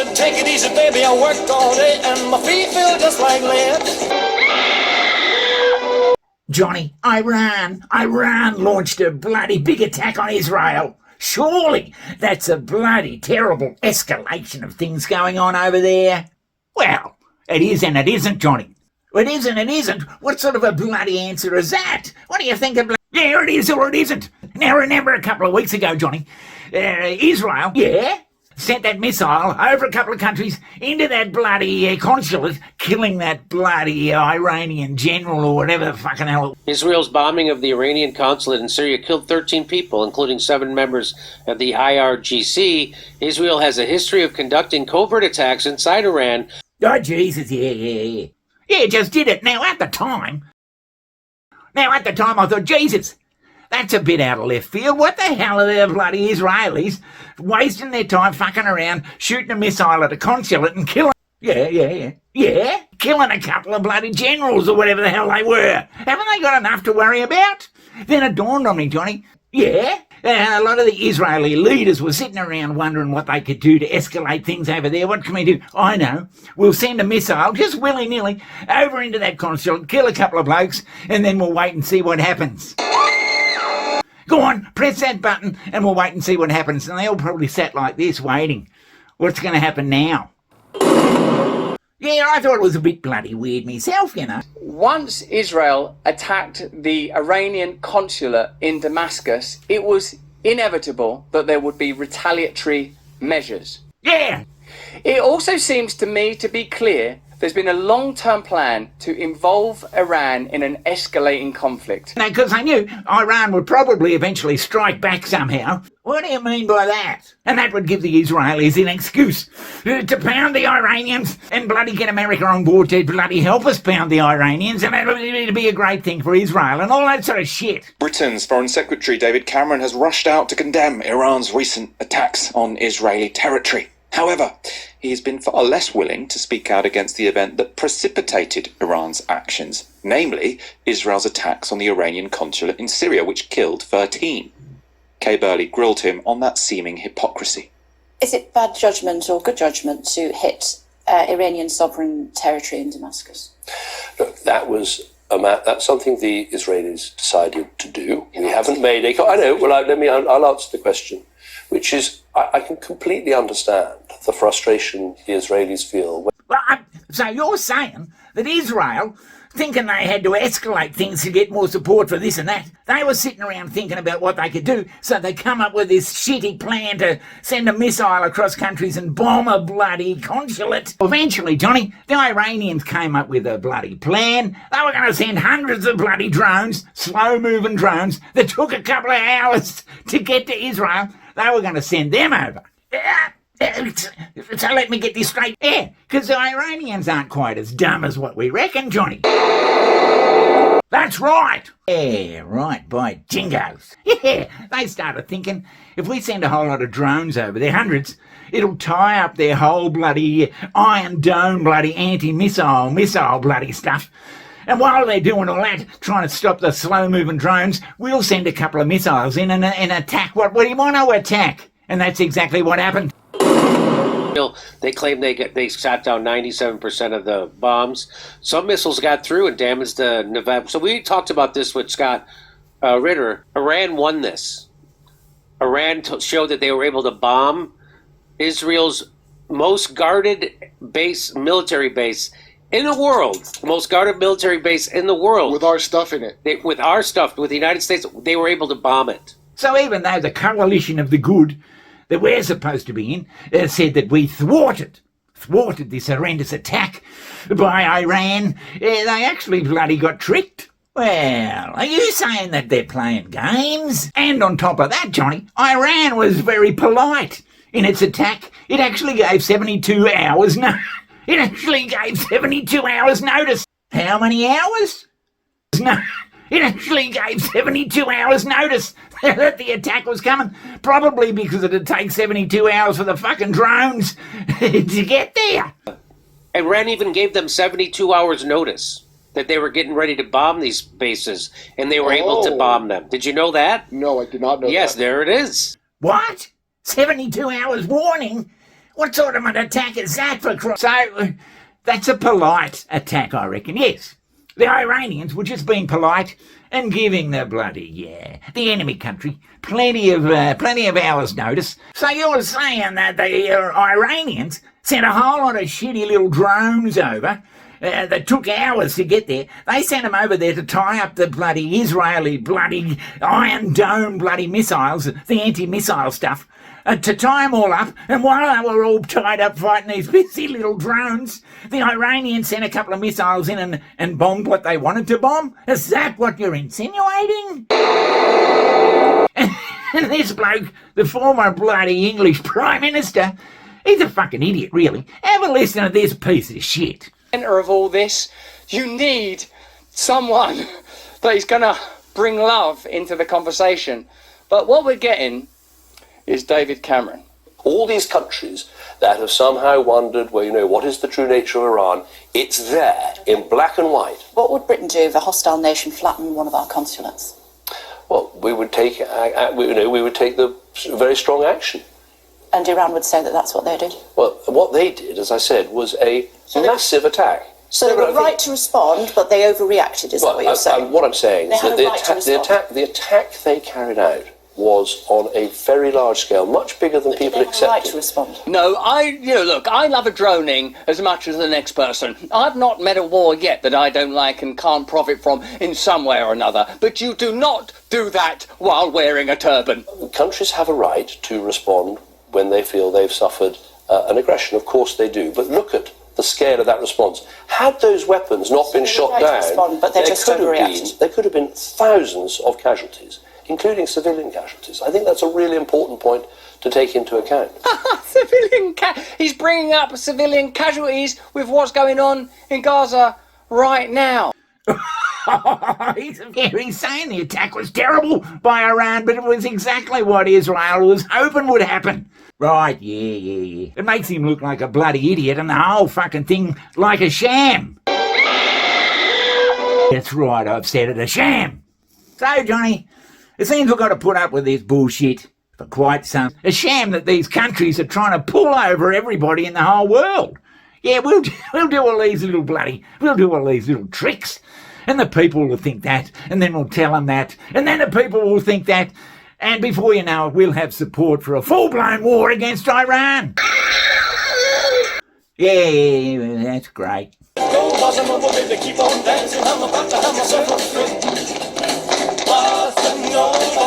said, take it easy, baby, I worked all day and my feet feel just like lead. Johnny, Iran launched a bloody big attack on Israel. Surely that's a bloody terrible escalation of things going on over there. Well, it is and it isn't, Johnny. It is and it isn't. What sort of a bloody answer is that? What do you think of... Yeah, it is or it isn't. Now, remember a couple of weeks ago, Johnny, Israel, sent that missile over a couple of countries into that bloody consulate, killing that bloody Iranian general or whatever the fucking hell. Israel's bombing of the Iranian consulate in Syria killed 13 people, including 7 members of the IRGC. Israel has a history of conducting covert attacks inside Iran. Oh, Jesus, yeah. Yeah, just did it. Now, at the time, I thought, Jesus, that's a bit out of left field. What the hell are the bloody Israelis wasting their time fucking around, shooting a missile at a consulate and killing... Yeah, killing a couple of bloody generals or whatever the hell they were. Haven't they got enough to worry about? Then it dawned on me, Johnny. A lot of the Israeli leaders were sitting around wondering what they could do to escalate things over there. What can we do? I know. We'll send a missile, just willy-nilly, over into that consulate, kill a couple of blokes, and then we'll wait and see what happens. Go on, press that button, and we'll wait and see what happens. And they all probably sat like this, waiting. What's going to happen now? Yeah, I thought it was a bit bloody weird myself, you know. Once Israel attacked the Iranian consulate in Damascus, it was inevitable that there would be retaliatory measures. Yeah. It also seems to me to be clear there's been a long-term plan to involve Iran in an escalating conflict. No, because I knew Iran would probably eventually strike back somehow. What do you mean by that? And that would give the Israelis an excuse to pound the Iranians and bloody get America on board to bloody help us pound the Iranians, and it'd be a great thing for Israel and all that sort of shit. Britain's Foreign Secretary David Cameron has rushed out to condemn Iran's recent attacks on Israeli territory. However, he has been far less willing to speak out against the event that precipitated Iran's actions, namely Israel's attacks on the Iranian consulate in Syria, which killed 13. Kay Burley grilled him on that seeming hypocrisy. Is it bad judgment or good judgment to hit Iranian sovereign territory in Damascus? Look, that's something the Israelis decided to do. We haven't made a... I know, well, I'll answer the question, which is, I can completely understand the frustration the Israelis feel. So you're saying that Israel, thinking they had to escalate things to get more support for this and that, they were sitting around thinking about what they could do, so they come up with this shitty plan to send a missile across countries and bomb a bloody consulate. Eventually, Johnny, the Iranians came up with a bloody plan. They were going to send hundreds of bloody drones, slow-moving drones, that took a couple of hours to get to Israel. They were going to send them over. So let me get this straight. Yeah, because the Iranians aren't quite as dumb as what we reckon, Johnny. That's right. Yeah, right, by jingoes. Yeah, they started thinking, if we send a whole lot of drones over there, hundreds, it'll tie up their whole bloody Iron Dome bloody anti-missile bloody stuff. And while they're doing all that, trying to stop the slow-moving drones, we'll send a couple of missiles in and attack what do you want to attack? And that's exactly what happened. They claim they shot down 97% of the bombs. Some missiles got through and damaged the Nevada. So we talked about this with Scott Ritter. Iran won this. Iran showed that they were able to bomb Israel's most guarded military base in the world, the most guarded military base in the world. With our stuff in it. With the United States, they were able to bomb it. So even though the coalition of the good that we're supposed to be in said that we thwarted this horrendous attack by Iran, they actually bloody got tricked. Well, are you saying that they're playing games? And on top of that, Johnny, Iran was very polite in its attack. It actually gave 72 hours It actually gave 72 hours notice. How many hours? No, it actually gave 72 hours notice that the attack was coming. Probably because it'd take 72 hours for the fucking drones to get there. Iran even gave them 72 hours notice that they were getting ready to bomb these bases, and they were able to bomb them. Did you know that? No, I did not know that. Yes, there it is. What? 72 hours warning? What sort of an attack is that for Christ? So, that's a polite attack, I reckon, yes. The Iranians were just being polite and giving the enemy country plenty of hours' notice. So you're saying that the Iranians sent a whole lot of shitty little drones over that took hours to get there. They sent them over there to tie up the bloody Israeli bloody Iron Dome bloody missiles, the anti-missile stuff, to tie them all up, and while they were all tied up fighting these busy little drones, the Iranians sent a couple of missiles in and bombed what they wanted to bomb? Is that what you're insinuating? And this bloke, the former bloody English Prime Minister, he's a fucking idiot, really. Have a listen to this piece of shit. Center of all this, you need someone that is going to bring love into the conversation. But what we're getting is David Cameron. All these countries that have somehow wondered, well, what is the true nature of Iran? It's there in black and white. What would Britain do if a hostile nation flattened one of our consulates? Well, we would take the very strong action. And Iran would say that that's what they did? Well, what they did, as I said, was a massive attack. So they were right to respond, but they overreacted, is that what you're saying? What I'm saying is that the attack they carried out was on a very large scale, much bigger than people accepted. Right to respond. No, look, I love a droning as much as the next person. I've not met a war yet that I don't like and can't profit from in some way or another. But you do not do that while wearing a turban. Countries have a right to respond when they feel they've suffered an aggression. Of course they do. But look at the scale of that response. Had those weapons not been shot down, but they just overreacted. There could have been thousands of casualties, including civilian casualties. I think that's a really important point to take into account. He's bringing up civilian casualties with what's going on in Gaza right now. He's saying the attack was terrible by Iran, but it was exactly what Israel was hoping would happen. Right, yeah. It makes him look like a bloody idiot and the whole fucking thing like a sham. That's right, I've said it, a sham. So, Johnny, it seems we've got to put up with this bullshit for quite some. A sham that these countries are trying to pull over everybody in the whole world. Yeah, we'll do all these little tricks. And the people will think that, and then we'll tell them that, and then the people will think that, and before you know it, we'll have support for a full-blown war against Iran. Yeah, that's great. Go bossa nova, baby, keep on dancing. I'm about to have myself a fit. Bossa nova.